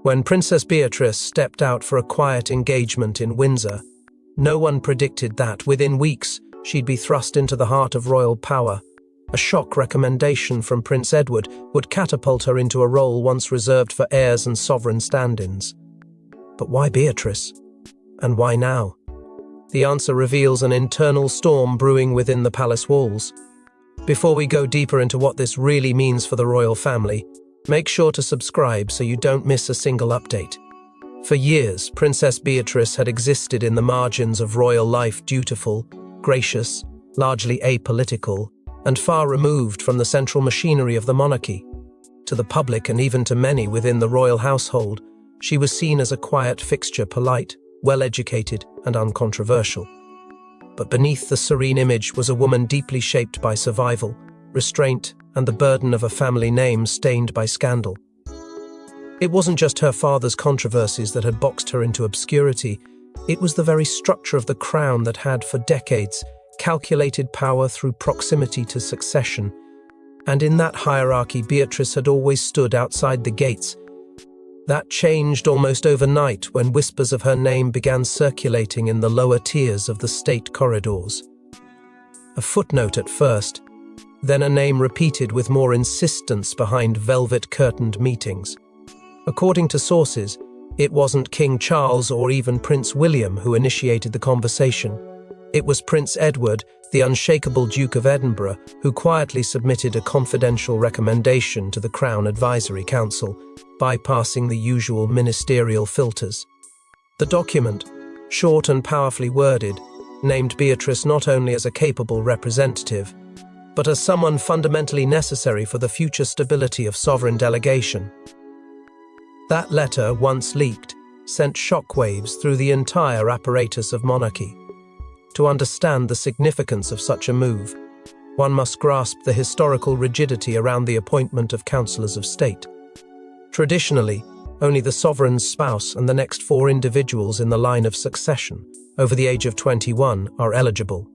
When Princess Beatrice stepped out for a quiet engagement in Windsor, no one predicted that, within weeks, she'd be thrust into the heart of royal power. A shock recommendation from Prince Edward would catapult her into a role once reserved for heirs and sovereign stand-ins. But why Beatrice? And why now? The answer reveals an internal storm brewing within the palace walls. Before we go deeper into what this really means for the royal family, make sure to subscribe so you don't miss a single update. For years, Princess Beatrice had existed in the margins of royal life, dutiful, gracious, largely apolitical, and far removed from the central machinery of the monarchy. To the public and even to many within the royal household, she was seen as a quiet fixture, polite, well-educated, and uncontroversial. But beneath the serene image was a woman deeply shaped by survival, restraint, and the burden of a family name stained by scandal. It wasn't just her father's controversies that had boxed her into obscurity, it was the very structure of the crown that had, for decades, calculated power through proximity to succession. And in that hierarchy, Beatrice had always stood outside the gates. That changed almost overnight when whispers of her name began circulating in the lower tiers of the state corridors. A footnote at first, then a name repeated with more insistence behind velvet-curtained meetings. According to sources, it wasn't King Charles or even Prince William who initiated the conversation. It was Prince Edward, the unshakable Duke of Edinburgh, who quietly submitted a confidential recommendation to the Crown Advisory Council, bypassing the usual ministerial filters. The document, short and powerfully worded, named Beatrice not only as a capable representative, but as someone fundamentally necessary for the future stability of sovereign delegation. That letter, once leaked, sent shockwaves through the entire apparatus of monarchy. To understand the significance of such a move, one must grasp the historical rigidity around the appointment of councillors of state. Traditionally, only the sovereign's spouse and the next 4 individuals in the line of succession, over the age of 21, are eligible.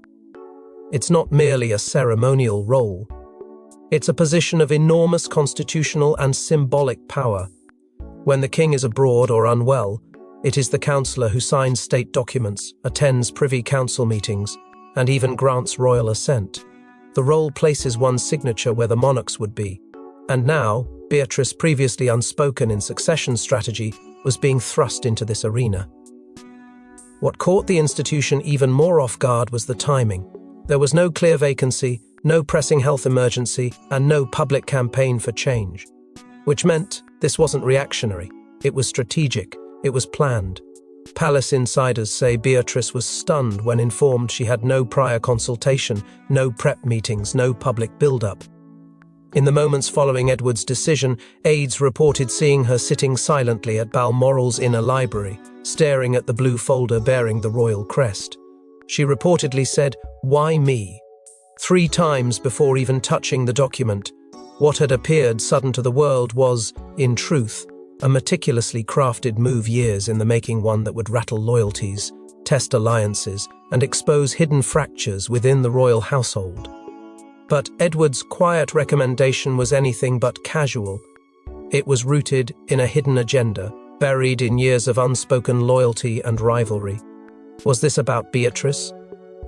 It's not merely a ceremonial role. It's a position of enormous constitutional and symbolic power. When the king is abroad or unwell, it is the counsellor who signs state documents, attends Privy Council meetings, and even grants royal assent. The role places one's signature where the monarch's would be. And now, Beatrice, previously unspoken in succession strategy, was being thrust into this arena. What caught the institution even more off guard was the timing. There was no clear vacancy, no pressing health emergency, and no public campaign for change. Which meant this wasn't reactionary. It was strategic. It was planned. Palace insiders say Beatrice was stunned when informed she had no prior consultation, no prep meetings, no public build-up. In the moments following Edward's decision, aides reported seeing her sitting silently at Balmoral's inner library, staring at the blue folder bearing the royal crest. She reportedly said, "Why me?" 3 times before even touching the document. What had appeared sudden to the world was, in truth, a meticulously crafted move, years in the making, one that would rattle loyalties, test alliances, and expose hidden fractures within the royal household. But Edward's quiet recommendation was anything but casual. It was rooted in a hidden agenda, buried in years of unspoken loyalty and rivalry. Was this about Beatrice?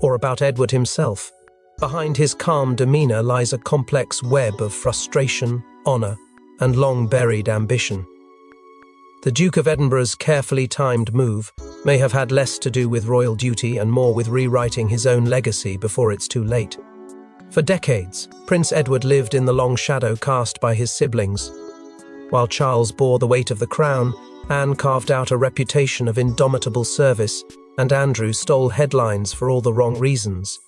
Or about Edward himself? Behind his calm demeanour lies a complex web of frustration, honour, and long-buried ambition. The Duke of Edinburgh's carefully timed move may have had less to do with royal duty and more with rewriting his own legacy before it's too late. For decades, Prince Edward lived in the long shadow cast by his siblings. While Charles bore the weight of the crown, Anne carved out a reputation of indomitable service, and Andrew stole headlines for all the wrong reasons.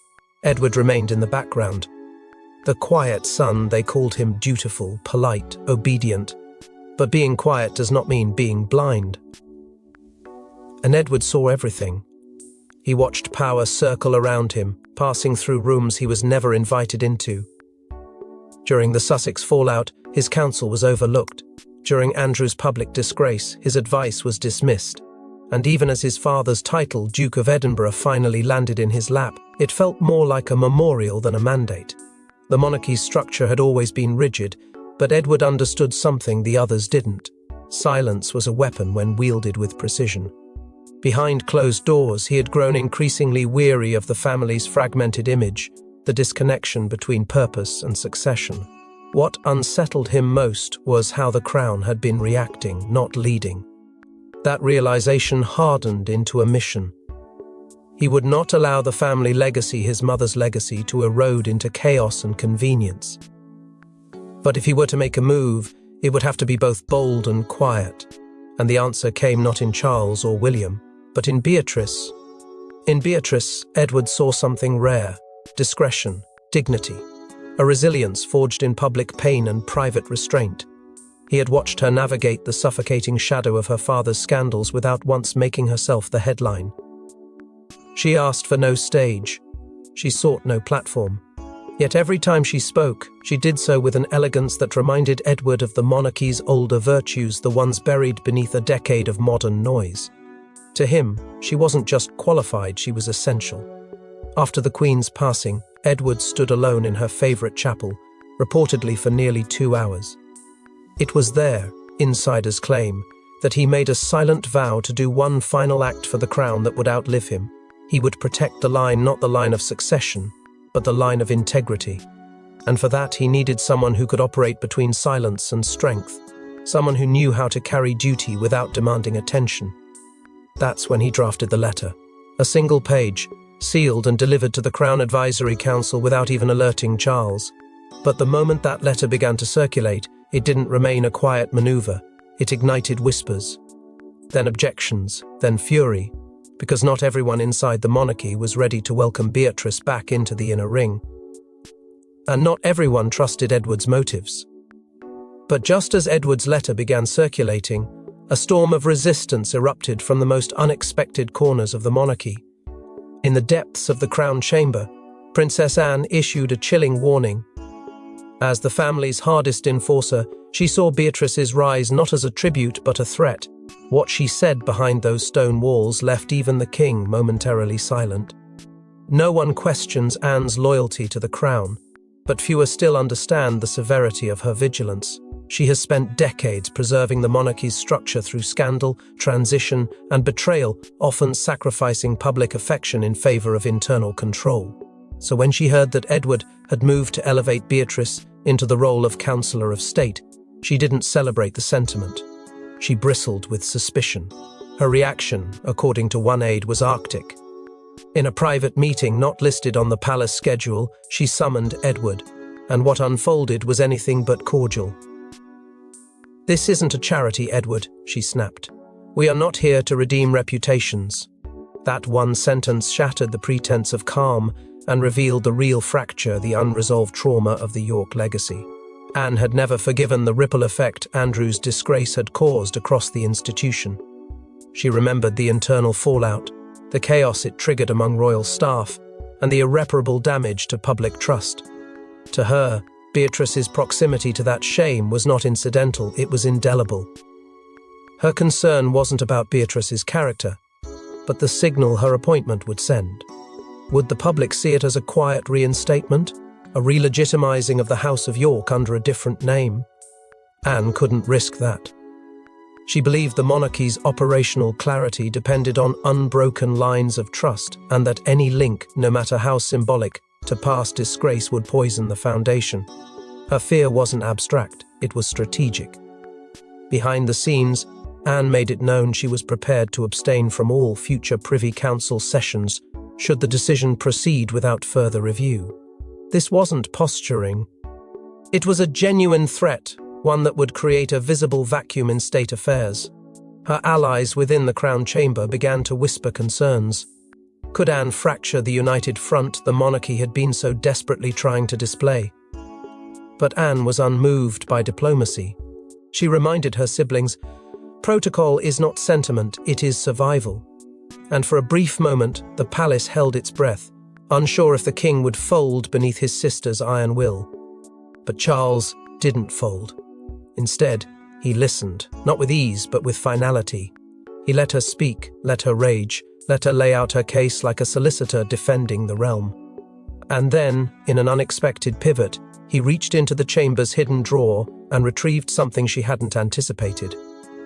Edward remained in the background. The quiet son, they called him, dutiful, polite, obedient. But being quiet does not mean being blind. And Edward saw everything. He watched power circle around him, passing through rooms he was never invited into. During the Sussex fallout, his counsel was overlooked. During Andrew's public disgrace, his advice was dismissed. And even as his father's title, Duke of Edinburgh, finally landed in his lap, it felt more like a memorial than a mandate. The monarchy's structure had always been rigid, but Edward understood something the others didn't. Silence was a weapon when wielded with precision. Behind closed doors, he had grown increasingly weary of the family's fragmented image, the disconnection between purpose and succession. What unsettled him most was how the crown had been reacting, not leading. That realization hardened into a mission. He would not allow the family legacy, his mother's legacy, to erode into chaos and convenience. But if he were to make a move, it would have to be both bold and quiet. And the answer came not in Charles or William, but in Beatrice. In Beatrice, Edward saw something rare: discretion, dignity, a resilience forged in public pain and private restraint. He had watched her navigate the suffocating shadow of her father's scandals without once making herself the headline. She asked for no stage. She sought no platform. Yet every time she spoke, she did so with an elegance that reminded Edward of the monarchy's older virtues, the ones buried beneath a decade of modern noise. To him, she wasn't just qualified, she was essential. After the Queen's passing, Edward stood alone in her favourite chapel, reportedly for nearly 2 hours. It was there, insiders claim, that he made a silent vow to do one final act for the crown that would outlive him. He would protect the line, not the line of succession, but the line of integrity. And for that he needed someone who could operate between silence and strength, someone who knew how to carry duty without demanding attention. That's when he drafted the letter. A single page, sealed and delivered to the Crown Advisory Council without even alerting Charles. But the moment that letter began to circulate, it didn't remain a quiet maneuver. It ignited whispers, then objections, then fury, because not everyone inside the monarchy was ready to welcome Beatrice back into the inner ring. And not everyone trusted Edward's motives. But just as Edward's letter began circulating, a storm of resistance erupted from the most unexpected corners of the monarchy. In the depths of the crown chamber, Princess Anne issued a chilling warning. As the family's hardest enforcer, she saw Beatrice's rise not as a tribute but a threat. What she said behind those stone walls left even the king momentarily silent. No one questions Anne's loyalty to the crown, but fewer still understand the severity of her vigilance. She has spent decades preserving the monarchy's structure through scandal, transition, and betrayal, often sacrificing public affection in favor of internal control. So when she heard that Edward had moved to elevate Beatrice into the role of Counsellor of State, she didn't celebrate the sentiment. She bristled with suspicion. Her reaction, according to one aide, was arctic. In a private meeting not listed on the palace schedule, she summoned Edward, and what unfolded was anything but cordial. "This isn't a charity, Edward," she snapped. "We are not here to redeem reputations." That one sentence shattered the pretense of calm and revealed the real fracture, the unresolved trauma of the York legacy. Anne had never forgiven the ripple effect Andrew's disgrace had caused across the institution. She remembered the internal fallout, the chaos it triggered among royal staff, and the irreparable damage to public trust. To her, Beatrice's proximity to that shame was not incidental, it was indelible. Her concern wasn't about Beatrice's character, but the signal her appointment would send. Would the public see it as a quiet reinstatement? A re-legitimizing of the House of York under a different name? Anne couldn't risk that. She believed the monarchy's operational clarity depended on unbroken lines of trust, and that any link, no matter how symbolic, to past disgrace would poison the foundation. Her fear wasn't abstract, it was strategic. Behind the scenes, Anne made it known she was prepared to abstain from all future Privy Council sessions should the decision proceed without further review. This wasn't posturing. It was a genuine threat, one that would create a visible vacuum in state affairs. Her allies within the Crown Chamber began to whisper concerns. Could Anne fracture the united front the monarchy had been so desperately trying to display? But Anne was unmoved by diplomacy. She reminded her siblings, "Protocol is not sentiment, it is survival." And for a brief moment, the palace held its breath, unsure if the king would fold beneath his sister's iron will. But Charles didn't fold. Instead, he listened, not with ease, but with finality. He let her speak, let her rage, let her lay out her case like a solicitor defending the realm. And then, in an unexpected pivot, he reached into the chamber's hidden drawer and retrieved something she hadn't anticipated.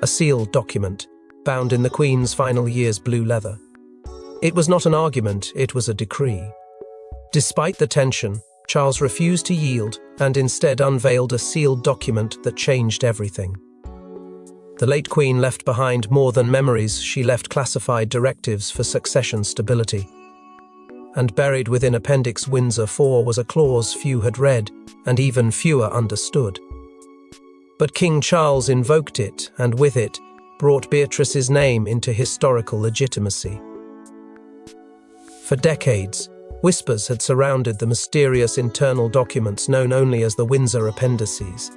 a sealed document, bound in the Queen's final year's blue leather. It was not an argument, it was a decree. Despite the tension, Charles refused to yield and instead unveiled a sealed document that changed everything. The late Queen left behind more than memories, she left classified directives for succession stability. And buried within Appendix Windsor 4 was a clause few had read, and even fewer understood. But King Charles invoked it, and with it, brought Beatrice's name into historical legitimacy. For decades, whispers had surrounded the mysterious internal documents known only as the Windsor Appendices.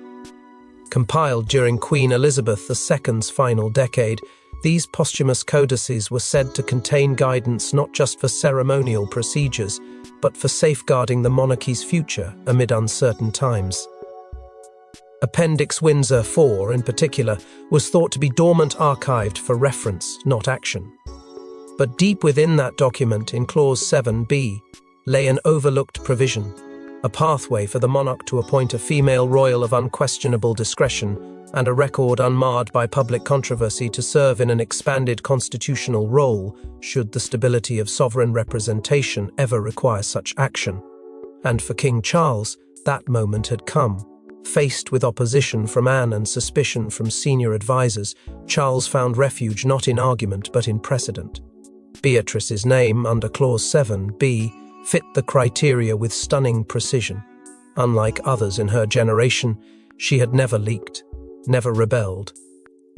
Compiled during Queen Elizabeth II's final decade, these posthumous codices were said to contain guidance not just for ceremonial procedures, but for safeguarding the monarchy's future amid uncertain times. Appendix Windsor 4, in particular, was thought to be dormant archived for reference, not action. But deep within that document, in Clause 7b, lay an overlooked provision, a pathway for the monarch to appoint a female royal of unquestionable discretion and a record unmarred by public controversy to serve in an expanded constitutional role should the stability of sovereign representation ever require such action. And for King Charles, that moment had come. Faced with opposition from Anne and suspicion from senior advisers, Charles found refuge not in argument but in precedent. Beatrice's name, under Clause 7b, fit the criteria with stunning precision. Unlike others in her generation, she had never leaked, never rebelled,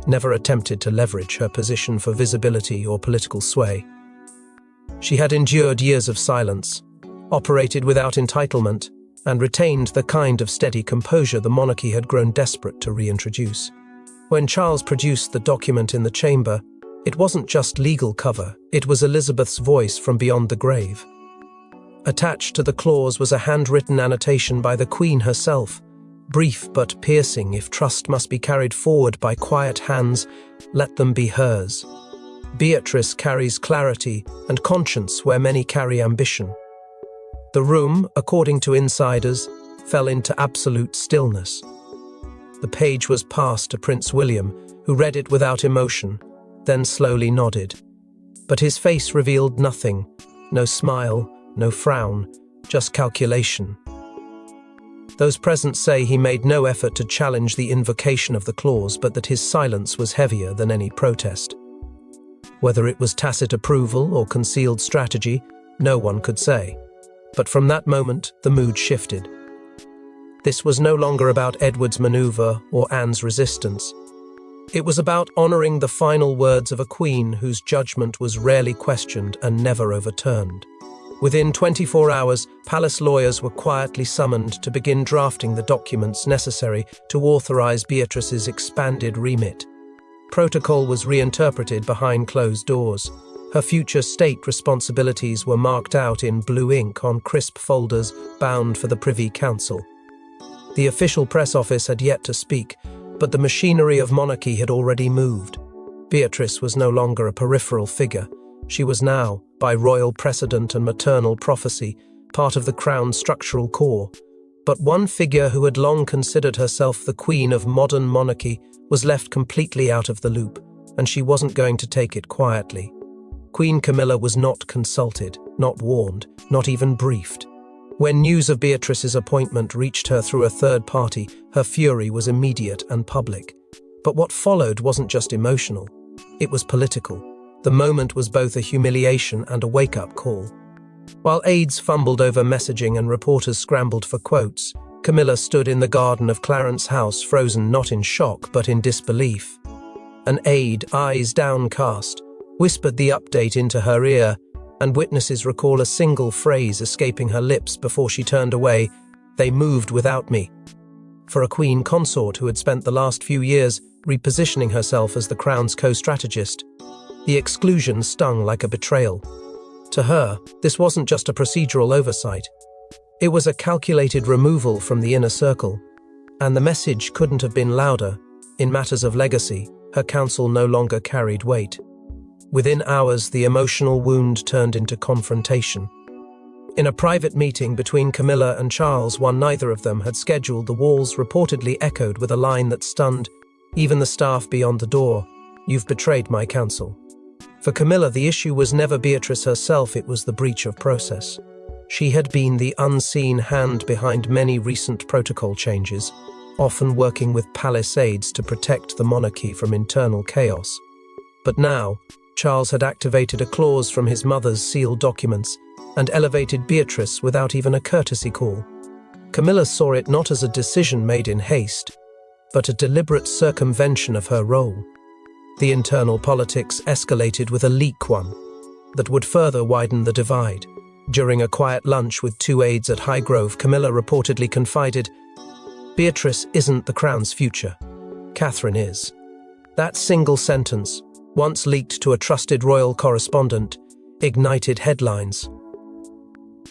never attempted to leverage her position for visibility or political sway. She had endured years of silence, operated without entitlement, and retained the kind of steady composure the monarchy had grown desperate to reintroduce. When Charles produced the document in the chamber, it wasn't just legal cover, it was Elizabeth's voice from beyond the grave. Attached to the clause was a handwritten annotation by the Queen herself, brief but piercing. If trust must be carried forward by quiet hands, let them be hers. Beatrice carries clarity and conscience where many carry ambition. The room, according to insiders, fell into absolute stillness. The page was passed to Prince William, who read it without emotion, then slowly nodded. But his face revealed nothing, no smile, no frown, just calculation. Those present say he made no effort to challenge the invocation of the clause, but that his silence was heavier than any protest. Whether it was tacit approval or concealed strategy, no one could say. But from that moment, the mood shifted. This was no longer about Edward's maneuver or Anne's resistance. It was about honouring the final words of a queen whose judgment was rarely questioned and never overturned. Within 24 hours, palace lawyers were quietly summoned to begin drafting the documents necessary to authorise Beatrice's expanded remit. Protocol was reinterpreted behind closed doors. Her future state responsibilities were marked out in blue ink on crisp folders bound for the Privy Council. The official press office had yet to speak, but the machinery of monarchy had already moved. Beatrice was no longer a peripheral figure. She was now, by royal precedent and maternal prophecy, part of the Crown's structural core. But one figure who had long considered herself the queen of modern monarchy was left completely out of the loop, and she wasn't going to take it quietly. Queen Camilla was not consulted, not warned, not even briefed. When news of Beatrice's appointment reached her through a third party, her fury was immediate and public. But what followed wasn't just emotional, it was political. The moment was both a humiliation and a wake-up call. While aides fumbled over messaging and reporters scrambled for quotes, Camilla stood in the garden of Clarence House, frozen not in shock but in disbelief. An aide, eyes downcast, whispered the update into her ear, and witnesses recall a single phrase escaping her lips before she turned away: "They moved without me." For a queen consort who had spent the last few years repositioning herself as the Crown's co-strategist, the exclusion stung like a betrayal. To her, this wasn't just a procedural oversight. It was a calculated removal from the inner circle, and the message couldn't have been louder. In matters of legacy, her counsel no longer carried weight. Within hours, the emotional wound turned into confrontation. In a private meeting between Camilla and Charles, one neither of them had scheduled, the walls reportedly echoed with a line that stunned, even the staff beyond the door. You've betrayed my counsel. For Camilla, the issue was never Beatrice herself, it was the breach of process. She had been the unseen hand behind many recent protocol changes, often working with palace aides to protect the monarchy from internal chaos. But now, Charles had activated a clause from his mother's sealed documents and elevated Beatrice without even a courtesy call. Camilla saw it not as a decision made in haste, but a deliberate circumvention of her role. The internal politics escalated with a leak one that would further widen the divide. During a quiet lunch with 2 aides at Highgrove, Camilla reportedly confided, "Beatrice isn't the crown's future. Catherine is." That single sentence, once leaked to a trusted royal correspondent, ignited headlines.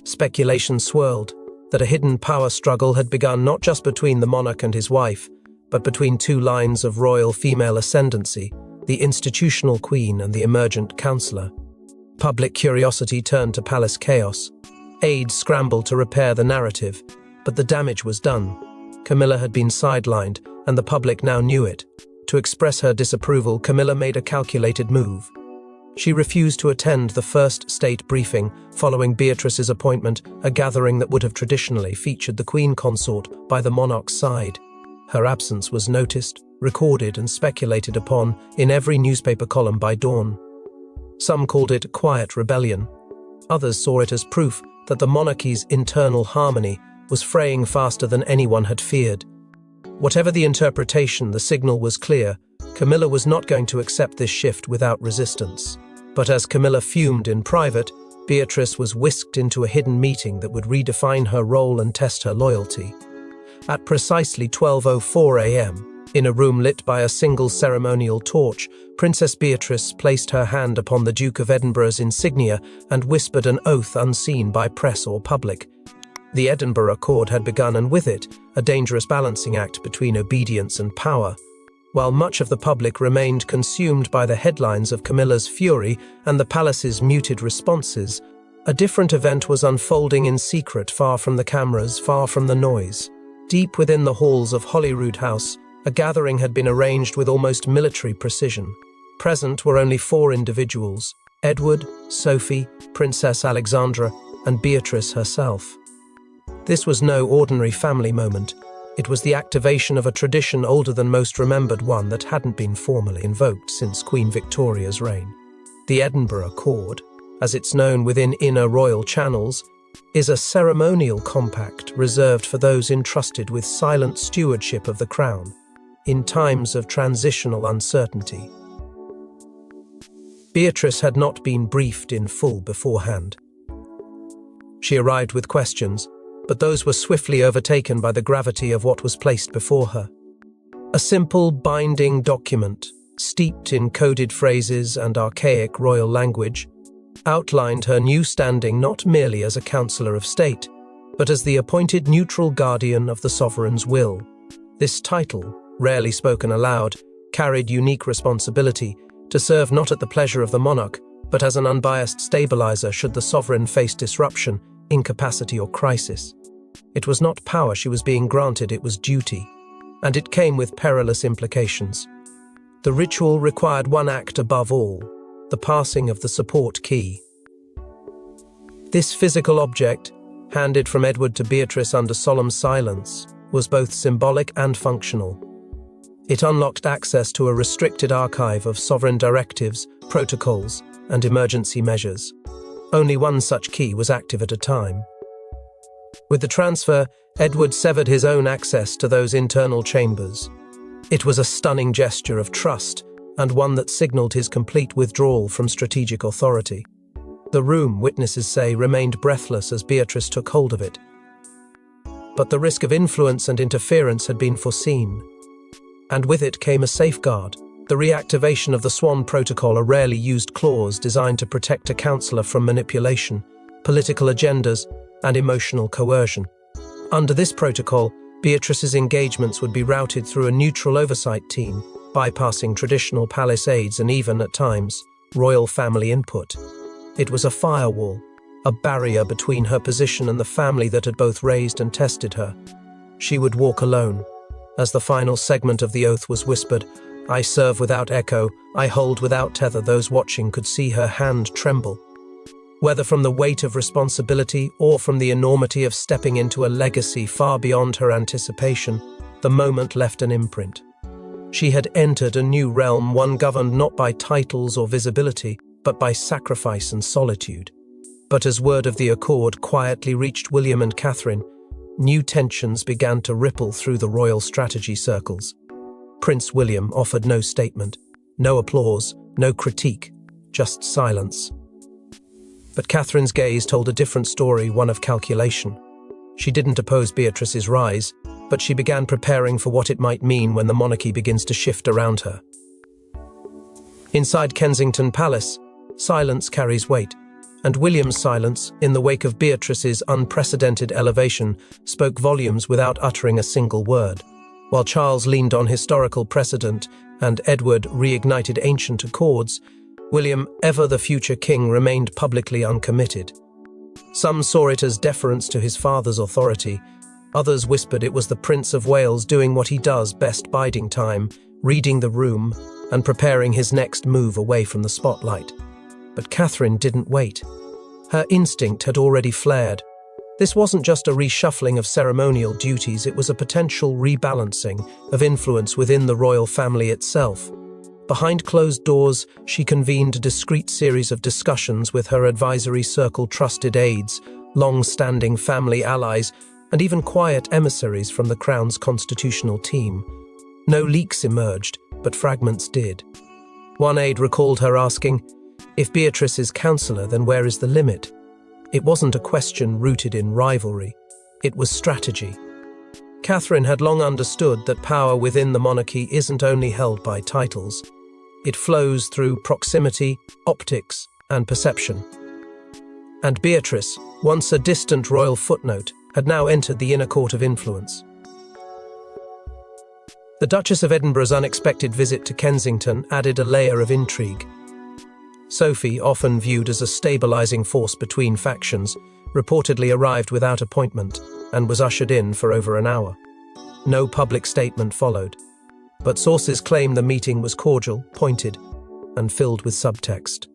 Speculation swirled that a hidden power struggle had begun not just between the monarch and his wife, but between 2 lines of royal female ascendancy, the institutional queen and the emergent counsellor. Public curiosity turned to palace chaos. Aides scrambled to repair the narrative, but the damage was done. Camilla had been sidelined, and the public now knew it. To express her disapproval, Camilla made a calculated move. She refused to attend the first state briefing following Beatrice's appointment, a gathering that would have traditionally featured the Queen consort by the monarch's side. Her absence was noticed, recorded and speculated upon in every newspaper column by dawn. Some called it quiet rebellion. Others saw it as proof that the monarchy's internal harmony was fraying faster than anyone had feared. Whatever the interpretation, the signal was clear. Camilla was not going to accept this shift without resistance. But as Camilla fumed in private, Beatrice was whisked into a hidden meeting that would redefine her role and test her loyalty. At precisely 12:04 a.m., in a room lit by a single ceremonial torch, Princess Beatrice placed her hand upon the Duke of Edinburgh's insignia and whispered an oath unseen by press or public. The Edinburgh Accord had begun, and with it, a dangerous balancing act between obedience and power. While much of the public remained consumed by the headlines of Camilla's fury and the palace's muted responses, a different event was unfolding in secret, far from the cameras, far from the noise. Deep within the halls of Holyrood House, a gathering had been arranged with almost military precision. Present were only 4 individuals: Edward, Sophie, Princess Alexandra, and Beatrice herself. This was no ordinary family moment. It was the activation of a tradition older than most remembered, one that hadn't been formally invoked since Queen Victoria's reign. The Edinburgh Accord, as it's known within inner royal channels, is a ceremonial compact reserved for those entrusted with silent stewardship of the crown in times of transitional uncertainty. Beatrice had not been briefed in full beforehand. She arrived with questions, but those were swiftly overtaken by the gravity of what was placed before her. A simple, binding document, steeped in coded phrases and archaic royal language, outlined her new standing not merely as a counsellor of state, but as the appointed neutral guardian of the sovereign's will. This title, rarely spoken aloud, carried unique responsibility to serve not at the pleasure of the monarch, but as an unbiased stabilizer should the sovereign face disruption, incapacity or crisis. It was not power she was being granted, it was duty, and it came with perilous implications. The ritual required one act above all: the passing of the support key. This physical object, handed from Edward to Beatrice under solemn silence, was both symbolic and functional. It unlocked access to a restricted archive of sovereign directives, protocols, and emergency measures. Only one such key was active at a time. With the transfer, Edward severed his own access to those internal chambers. It was a stunning gesture of trust, and one that signaled his complete withdrawal from strategic authority. The room, witnesses say, remained breathless as Beatrice took hold of it. But the risk of influence and interference had been foreseen. And with it came a safeguard: the reactivation of the Swan Protocol, a rarely used clause designed to protect a counsellor from manipulation, political agendas, and emotional coercion. Under this protocol, Beatrice's engagements would be routed through a neutral oversight team, bypassing traditional palace aides and even, at times, royal family input. It was a firewall, a barrier between her position and the family that had both raised and tested her. She would walk alone, As the final segment of the oath was whispered, "I serve without echo, I hold without tether," those watching could see her hand tremble. Whether from the weight of responsibility or from the enormity of stepping into a legacy far beyond her anticipation, the moment left an imprint. She had entered a new realm, one governed not by titles or visibility, but by sacrifice and solitude. But as word of the accord quietly reached William and Catherine, new tensions began to ripple through the royal strategy circles. Prince William offered no statement, no applause, no critique, just silence. But Catherine's gaze told a different story, one of calculation. She didn't oppose Beatrice's rise, but she began preparing for what it might mean when the monarchy begins to shift around her. Inside Kensington Palace, silence carries weight, and William's silence, in the wake of Beatrice's unprecedented elevation, spoke volumes without uttering a single word. While Charles leaned on historical precedent and Edward reignited ancient accords, William, ever the future king, remained publicly uncommitted. Some saw it as deference to his father's authority. Others whispered it was the Prince of Wales doing what he does best, biding time, reading the room, and preparing his next move away from the spotlight. But Catherine didn't wait. Her instinct had already flared. This wasn't just a reshuffling of ceremonial duties, it was a potential rebalancing of influence within the royal family itself. Behind closed doors, she convened a discreet series of discussions with her advisory circle, trusted aides, long-standing family allies, and even quiet emissaries from the Crown's constitutional team. No leaks emerged, but fragments did. One aide recalled her asking, "If Beatrice is Counsellor, then where is the limit?" It wasn't a question rooted in rivalry. It was strategy. Catherine had long understood that power within the monarchy isn't only held by titles. It flows through proximity, optics, and perception. And Beatrice, once a distant royal footnote, had now entered the inner court of influence. The Duchess of Edinburgh's unexpected visit to Kensington added a layer of intrigue. Sophie, often viewed as a stabilizing force between factions, reportedly arrived without appointment and was ushered in for over an hour. No public statement followed, but sources claim the meeting was cordial, pointed, and filled with subtext.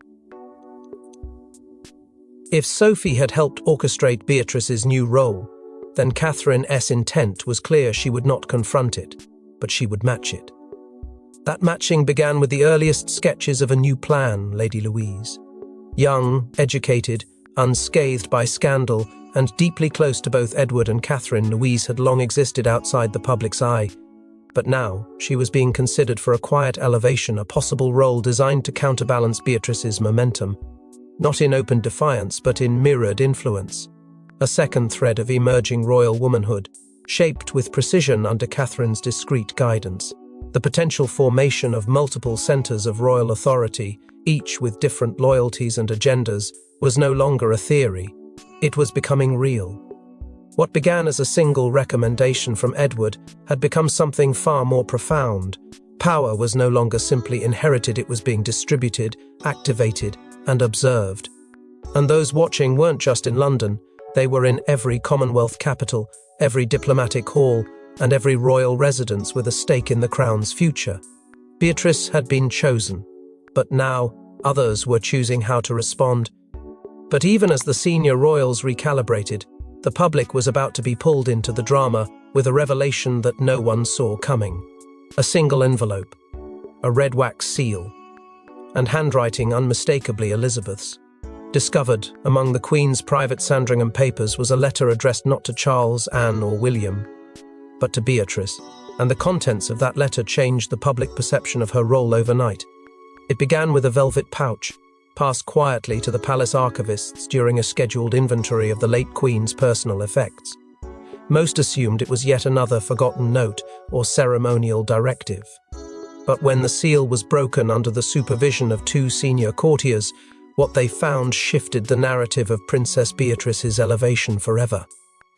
If Sophie had helped orchestrate Beatrice's new role, then Catherine's intent was clear. She would not confront it, but she would match it. That matching began with the earliest sketches of a new plan, Lady Louise. Young, educated, unscathed by scandal, and deeply close to both Edward and Catherine, Louise had long existed outside the public's eye. But now, she was being considered for a quiet elevation, a possible role designed to counterbalance Beatrice's momentum. Not in open defiance, but in mirrored influence. A second thread of emerging royal womanhood, shaped with precision under Catherine's discreet guidance. The potential formation of multiple centres of royal authority, each with different loyalties and agendas, was no longer a theory. It was becoming real. What began as a single recommendation from Edward had become something far more profound. Power was no longer simply inherited, it was being distributed, activated, and observed. And those watching weren't just in London, they were in every Commonwealth capital, every diplomatic hall, and every royal residence with a stake in the Crown's future. Beatrice had been chosen, but now others were choosing how to respond. But even as the senior royals recalibrated, the public was about to be pulled into the drama with a revelation that no one saw coming. A single envelope, a red wax seal, and handwriting unmistakably Elizabeth's. Discovered among the Queen's private Sandringham papers was a letter addressed not to Charles, Anne, or William, but to Beatrice, and the contents of that letter changed the public perception of her role overnight. It began with a velvet pouch, passed quietly to the palace archivists during a scheduled inventory of the late Queen's personal effects. Most assumed it was yet another forgotten note or ceremonial directive. But when the seal was broken under the supervision of two senior courtiers, what they found shifted the narrative of Princess Beatrice's elevation forever.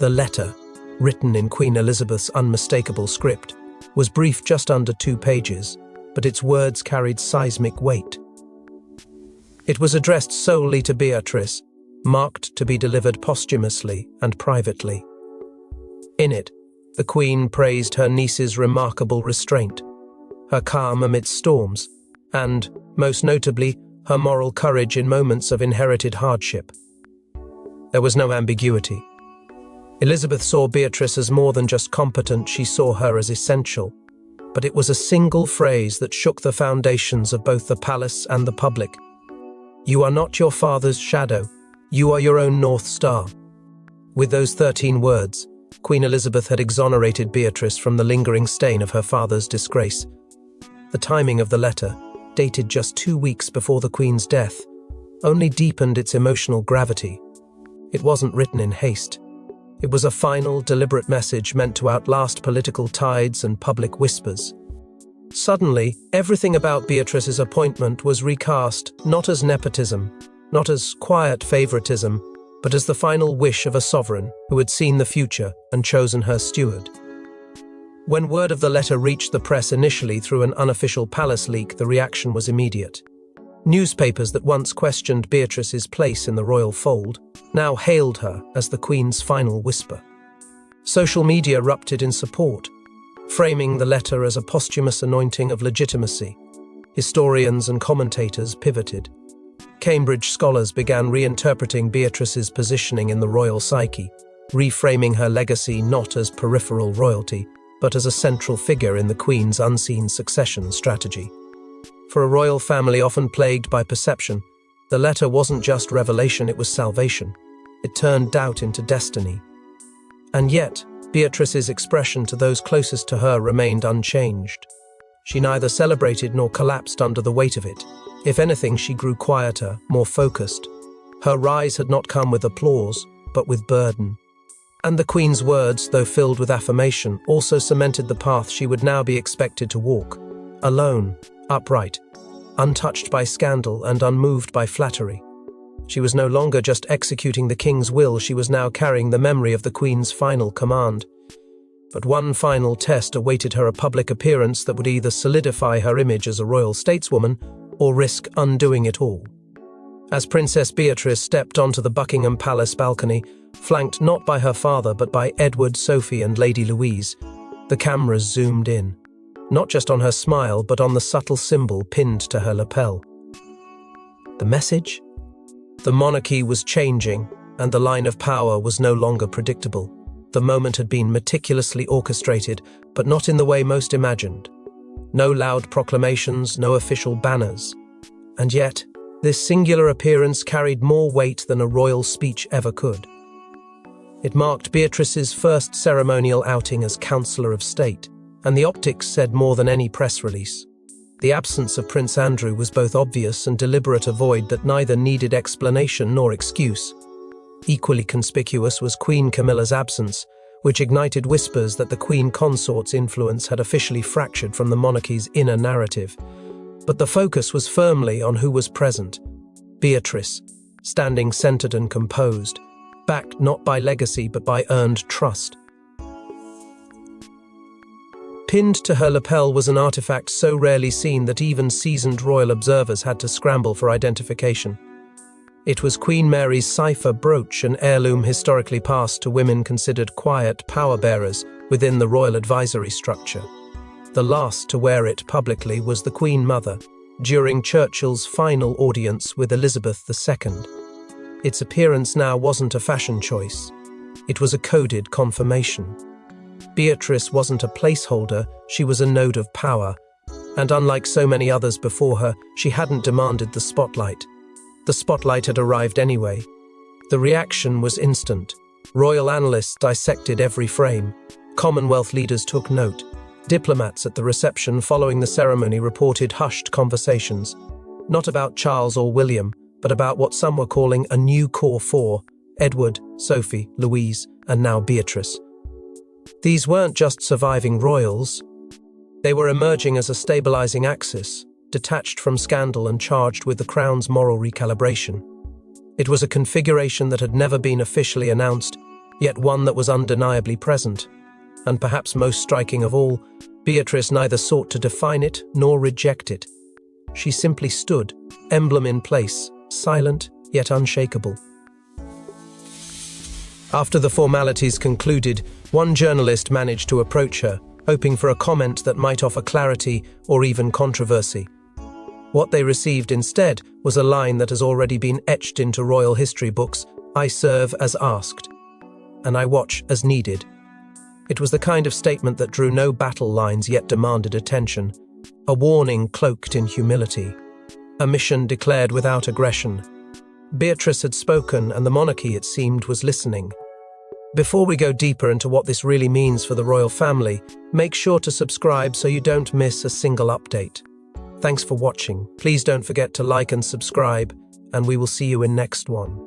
The letter, written in Queen Elizabeth's unmistakable script, was brief, just under 2 pages, but its words carried seismic weight. It was addressed solely to Beatrice, marked to be delivered posthumously and privately. In it, The Queen praised her niece's remarkable restraint, her calm amidst storms, and, most notably, her moral courage in moments of inherited hardship. There was no ambiguity. Elizabeth saw Beatrice as more than just competent, she saw her as essential. But it was a single phrase that shook the foundations of both the palace and the public. "You are not your father's shadow. You are your own North Star." With those 13 words, Queen Elizabeth had exonerated Beatrice from the lingering stain of her father's disgrace. The timing of the letter, dated just 2 weeks before the Queen's death, only deepened its emotional gravity. It wasn't written in haste. It was a final, deliberate message meant to outlast political tides and public whispers. Suddenly, everything about Beatrice's appointment was recast not as nepotism, not as quiet favoritism, but as the final wish of a sovereign who had seen the future and chosen her steward. When word of the letter reached the press initially through an unofficial palace leak, the reaction was immediate. Newspapers that once questioned Beatrice's place in the royal fold now hailed her as the Queen's final whisper. Social media erupted in support, framing the letter as a posthumous anointing of legitimacy. Historians and commentators pivoted. Cambridge scholars began reinterpreting Beatrice's positioning in the royal psyche, reframing her legacy not as peripheral royalty, but as a central figure in the Queen's unseen succession strategy. For a royal family often plagued by perception, the letter wasn't just revelation, it was salvation. It turned doubt into destiny. And yet, Beatrice's expression to those closest to her remained unchanged. She neither celebrated nor collapsed under the weight of it. If anything, she grew quieter, more focused. Her rise had not come with applause, but with burden. And the Queen's words, though filled with affirmation, also cemented the path she would now be expected to walk. Alone, upright, untouched by scandal and unmoved by flattery. She was no longer just executing the King's will, she was now carrying the memory of the Queen's final command. But one final test awaited her, a public appearance that would either solidify her image as a royal stateswoman or risk undoing it all. As Princess Beatrice stepped onto the Buckingham Palace balcony, flanked not by her father but by Edward, Sophie and Lady Louise, the cameras zoomed in, not just on her smile but on the subtle symbol pinned to her lapel. The message? The monarchy was changing, and the line of power was no longer predictable. The moment had been meticulously orchestrated, but not in the way most imagined. No loud proclamations, no official banners. And yet, this singular appearance carried more weight than a royal speech ever could. It marked Beatrice's first ceremonial outing as Counsellor of State, and the optics said more than any press release. The absence of Prince Andrew was both obvious and deliberate, a void that neither needed explanation nor excuse. Equally conspicuous was Queen Camilla's absence, which ignited whispers that the Queen Consort's influence had officially fractured from the monarchy's inner narrative. But the focus was firmly on who was present. Beatrice, standing centered and composed, backed not by legacy but by earned trust. Pinned to her lapel was an artifact so rarely seen that even seasoned royal observers had to scramble for identification. It was Queen Mary's cipher brooch, an heirloom historically passed to women considered quiet power-bearers within the royal advisory structure. The last to wear it publicly was the Queen Mother, during Churchill's final audience with Elizabeth II. Its appearance now wasn't a fashion choice. It was a coded confirmation. Beatrice wasn't a placeholder, she was a node of power, and unlike so many others before her, she hadn't demanded the spotlight. The spotlight had arrived anyway. The reaction was instant. Royal analysts dissected every frame. Commonwealth leaders took note. Diplomats at the reception following the ceremony reported hushed conversations, not about Charles or William, but about what some were calling a new core four: Edward, Sophie, Louise, and now Beatrice. These weren't just surviving royals. They were emerging as a stabilizing axis, detached from scandal and charged with the crown's moral recalibration. It was a configuration that had never been officially announced, yet one that was undeniably present. And perhaps most striking of all, Beatrice neither sought to define it nor reject it. She simply stood, emblem in place, silent yet unshakable. After the formalities concluded, One journalist managed to approach her, hoping for a comment that might offer clarity or even controversy. What they received instead was a line that has already been etched into royal history books: "I serve as asked, and I watch as needed." It was the kind of statement that drew no battle lines yet demanded attention, a warning cloaked in humility, a mission declared without aggression. Beatrice had spoken, and the monarchy, it seemed, was listening. Before we go deeper into what this really means for the royal family, make sure to subscribe so you don't miss a single update. Thanks for watching. Please don't forget to like and subscribe, and we will see you in next one.